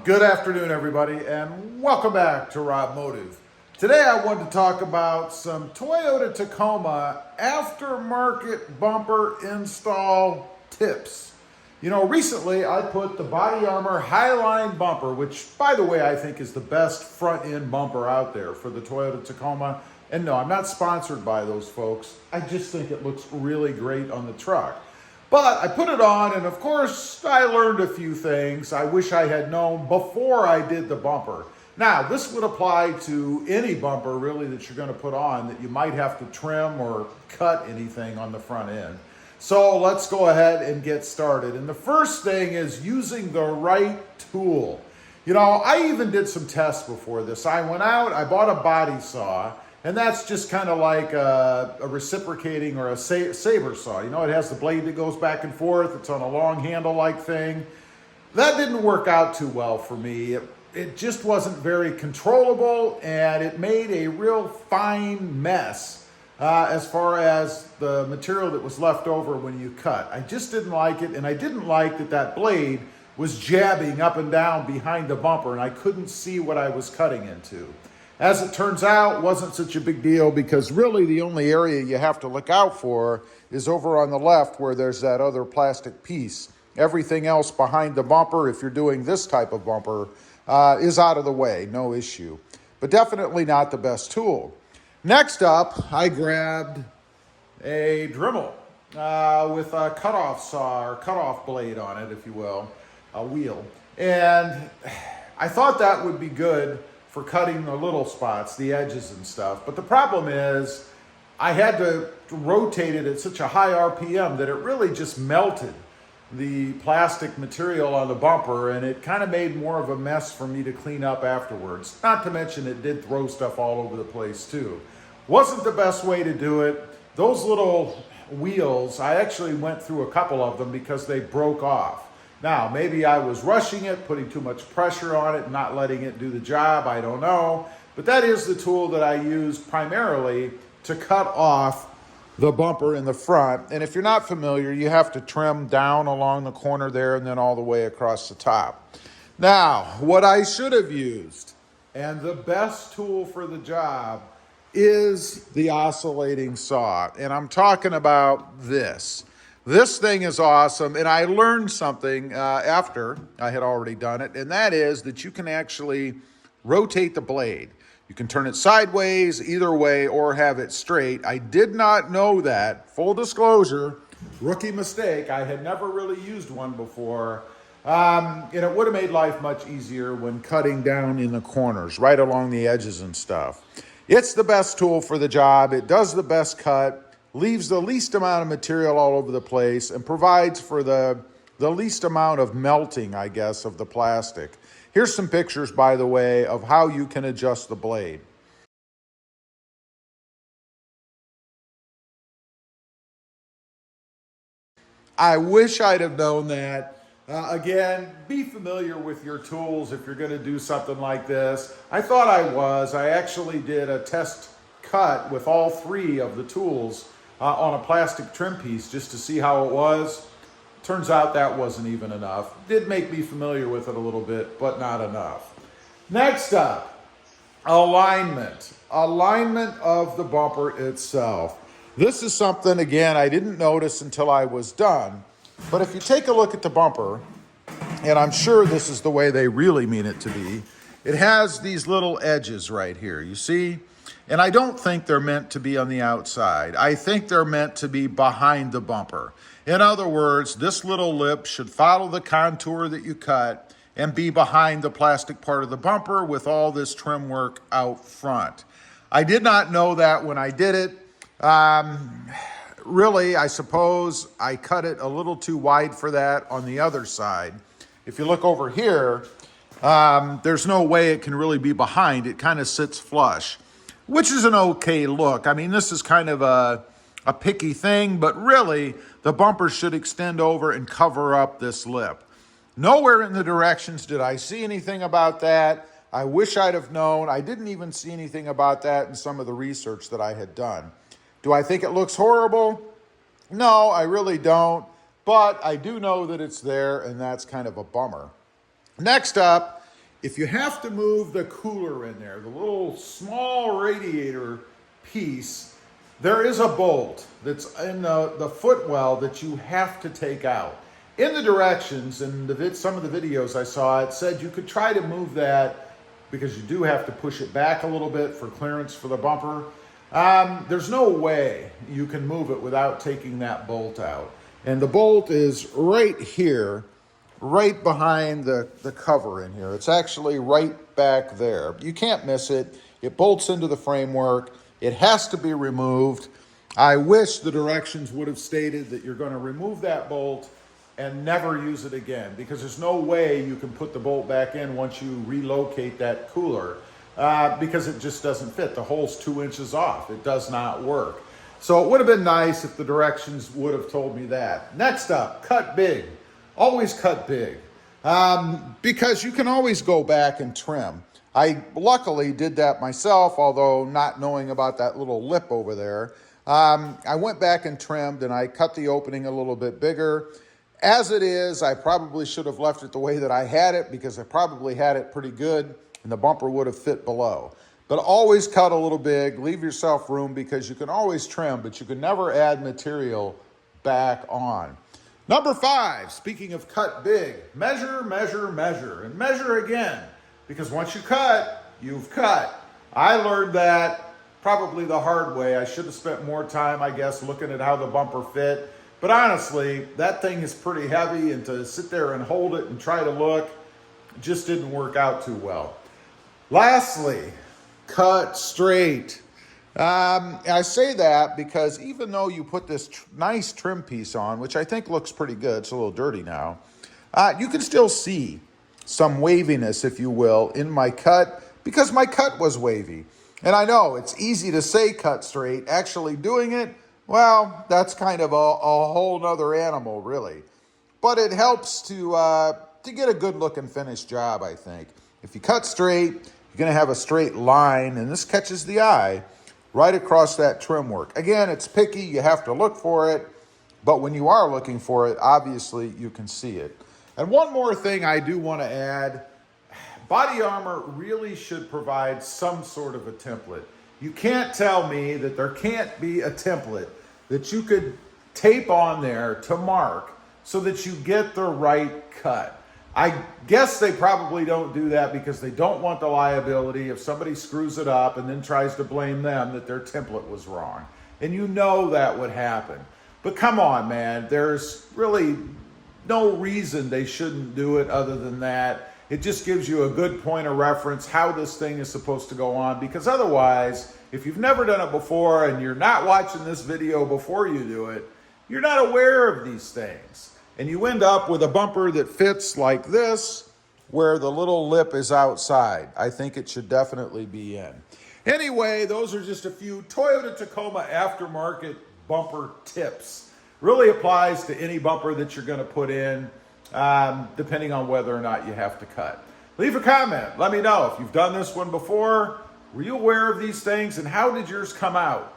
Good afternoon, everybody, and welcome back to Robmotive. Today I want to talk about some Toyota Tacoma aftermarket bumper install tips. You know, recently I put the Body Armor HiLine bumper, which, by the way, I think is the best front-end bumper out there for the Toyota Tacoma. And no, I'm not sponsored by those folks. I just think it looks really great on the truck. But I put it on, and of course, I learned a few things I wish I had known before I did the bumper. Now, this would apply to any bumper, really, that you're going to put on that you might have to trim or cut anything on the front end. So let's go ahead and get started. And the first thing is using the right tool. You know, I even did some tests before this. I went out, I bought a body saw, and that's just kind of like a reciprocating or a saber saw. You know, it has the blade that goes back and forth. It's on a long handle-like thing. That didn't work out too well for me. It just wasn't very controllable, and it made a real fine mess as far as the material that was left over when you cut. I just didn't like it, and I didn't like that that blade was jabbing up and down behind the bumper, and I couldn't see what I was cutting into. As it turns out, it wasn't such a big deal because really the only area you have to look out for is over on the left where there's that other plastic piece. Everything else behind the bumper, if you're doing this type of bumper, is out of the way, no issue. But definitely not the best tool. Next up, I grabbed a Dremel with a cutoff saw or cutoff blade on it, if you will, a wheel. And I thought that would be good for cutting the little spots, the edges and stuff. But the problem is I had to rotate it at such a high RPM that it really just melted the plastic material on the bumper, and it kind of made more of a mess for me to clean up afterwards. Not to mention it did throw stuff all over the place too. Wasn't the best way to do it. Those little wheels, I actually went through a couple of them because they broke off. Now, maybe I was rushing it, putting too much pressure on it, not letting it do the job, I don't know. But that is the tool that I use primarily to cut off the bumper in the front. And if you're not familiar, you have to trim down along the corner there and then all the way across the top. Now, what I should have used, and the best tool for the job, is the oscillating saw. And I'm talking about this. This thing is awesome, and I learned something after I had already done it, and that is that you can actually rotate the blade. You can turn it sideways, either way, or have it straight. I did not know that. Full disclosure, rookie mistake. I had never really used one before, and it would have made life much easier when cutting down in the corners, right along the edges and stuff. It's the best tool for the job. It does the best cut, leaves the least amount of material all over the place, and provides for the least amount of melting, I guess, of the plastic. Here's some pictures, by the way, of how you can adjust the blade. I wish I'd have known that. Again, be familiar with your tools if you're going to do something like this. I thought I was. I actually did a test cut with all three of the tools on a plastic trim piece just to see how it was. Turns out that wasn't even enough. Did make me familiar with it a little bit, but not enough. Next up, alignment. Alignment of the bumper itself. This is something, again, I didn't notice until I was done. But if you take a look at the bumper, and I'm sure this is the way they really mean it to be, it has these little edges right here, you see? And I don't think they're meant to be on the outside. I think they're meant to be behind the bumper. In other words, this little lip should follow the contour that you cut and be behind the plastic part of the bumper with all this trim work out front. I did not know that when I did it. Really, I suppose I cut it a little too wide for that on the other side. If you look over here, there's no way it can really be behind. It kind of sits flush, which is an okay look. I mean, this is kind of a picky thing, but really the bumper should extend over and cover up this lip. Nowhere in the directions did I see anything about that. I wish I'd have known. I didn't even see anything about that in some of the research that I had done. Do I think it looks horrible? No, I really don't. But I do know that it's there, and that's kind of a bummer. Next up if you have to move the cooler in there, the little small radiator piece, there is a bolt that's in the footwell that you have to take out. In the directions and some of the videos I saw, it said you could try to move that because you do have to push it back a little bit for clearance for the bumper. There's no way you can move it without taking that bolt out. And the bolt is right here, right behind the cover in here. It's actually right back there. You can't miss it. It bolts into the framework. It has to be removed. I wish the directions would have stated that you're going to remove that bolt and never use it again, because there's no way you can put the bolt back in once you relocate that cooler, because it just doesn't fit. The hole's 2 inches off. It does not work. So it would have been nice if the directions would have told me that. Next up, cut big. Always cut big, because you can always go back and trim. I luckily did that myself, although not knowing about that little lip over there. I went back and trimmed, and I cut the opening a little bit bigger. As it is, I probably should have left it the way that I had it, because I probably had it pretty good and the bumper would have fit below. But always cut a little big, leave yourself room, because you can always trim, but you can never add material back on. Number 5, speaking of cut big, measure, measure, measure, and measure again, because once you cut, you've cut. I learned that probably the hard way. I should have spent more time, I guess, looking at how the bumper fit. But honestly, that thing is pretty heavy, and to sit there and hold it and try to look just didn't work out too well. Lastly, cut straight. I say that because even though you put this nice trim piece on, which I think looks pretty good, it's a little dirty now, you can still see some waviness, if you will, in my cut, because my cut was wavy. And I know it's easy to say cut straight. Actually doing it, well, that's kind of a whole nother animal, really. But it helps to get a good looking finished job, I think. If you cut straight, you're going to have a straight line, and this catches the eye right across that trim work. Again, it's picky. You have to look for it. But when you are looking for it, obviously you can see it. And one more thing I do want to add. Body armor really should provide some sort of a template. You can't tell me that there can't be a template that you could tape on there to mark so that you get the right cut. I guess they probably don't do that because they don't want the liability if somebody screws it up and then tries to blame them that their template was wrong. And you know that would happen. But come on, man, there's really no reason they shouldn't do it other than that. It just gives you a good point of reference how this thing is supposed to go on, because otherwise, if you've never done it before and you're not watching this video before you do it, you're not aware of these things. And you end up with a bumper that fits like this, where the little lip is outside. I think it should definitely be in. Anyway, those are just a few Toyota Tacoma aftermarket bumper tips. Really applies to any bumper that you're going to put in, depending on whether or not you have to cut. Leave a comment. Let me know if you've done this one before. Were you aware of these things, and how did yours come out?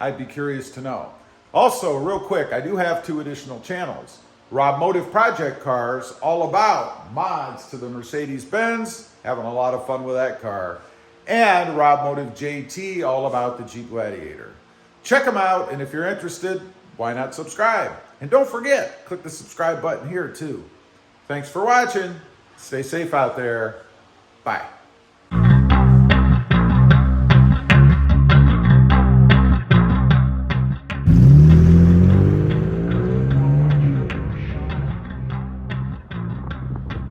I'd be curious to know. Also, real quick, I do have 2 additional channels. Robmotive Project Cars, all about mods to the Mercedes-Benz, having a lot of fun with that car. And Robmotive JT, all about the Jeep Gladiator. Check them out, and if you're interested, why not subscribe? And don't forget, click the subscribe button here too. Thanks for watching. Stay safe out there. Bye.